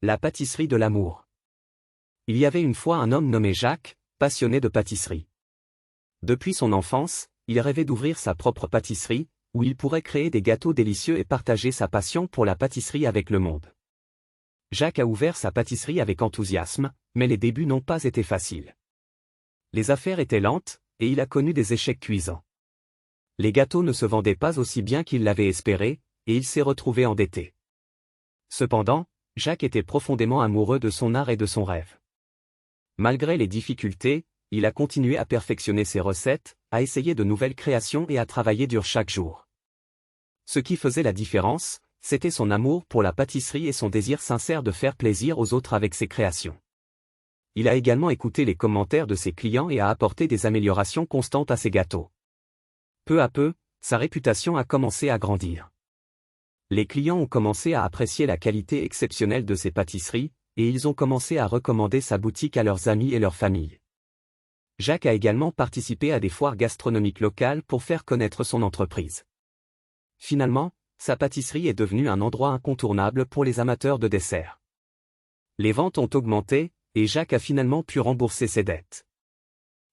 La pâtisserie de l'amour. Il y avait une fois un homme nommé Jacques, passionné de pâtisserie. Depuis son enfance, il rêvait d'ouvrir sa propre pâtisserie, où il pourrait créer des gâteaux délicieux et partager sa passion pour la pâtisserie avec le monde. Jacques a ouvert sa pâtisserie avec enthousiasme, mais les débuts n'ont pas été faciles. Les affaires étaient lentes, et il a connu des échecs cuisants. Les gâteaux ne se vendaient pas aussi bien qu'il l'avait espéré, et il s'est retrouvé endetté. Cependant, Jacques était profondément amoureux de son art et de son rêve. Malgré les difficultés, il a continué à perfectionner ses recettes, à essayer de nouvelles créations et à travailler dur chaque jour. Ce qui faisait la différence, c'était son amour pour la pâtisserie et son désir sincère de faire plaisir aux autres avec ses créations. Il a également écouté les commentaires de ses clients et a apporté des améliorations constantes à ses gâteaux. Peu à peu, sa réputation a commencé à grandir. Les clients ont commencé à apprécier la qualité exceptionnelle de ses pâtisseries, et ils ont commencé à recommander sa boutique à leurs amis et leurs familles. Jacques a également participé à des foires gastronomiques locales pour faire connaître son entreprise. Finalement, sa pâtisserie est devenue un endroit incontournable pour les amateurs de desserts. Les ventes ont augmenté, et Jacques a finalement pu rembourser ses dettes.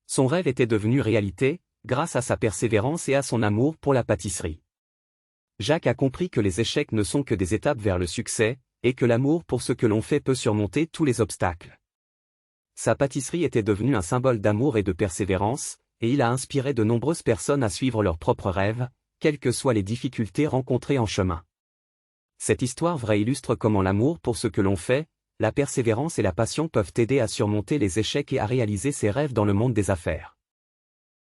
Son rêve était devenu réalité, grâce à sa persévérance et à son amour pour la pâtisserie. Jacques a compris que les échecs ne sont que des étapes vers le succès, et que l'amour pour ce que l'on fait peut surmonter tous les obstacles. Sa pâtisserie était devenue un symbole d'amour et de persévérance, et il a inspiré de nombreuses personnes à suivre leurs propres rêves, quelles que soient les difficultés rencontrées en chemin. Cette histoire vraie illustre comment l'amour pour ce que l'on fait, la persévérance et la passion peuvent aider à surmonter les échecs et à réaliser ses rêves dans le monde des affaires.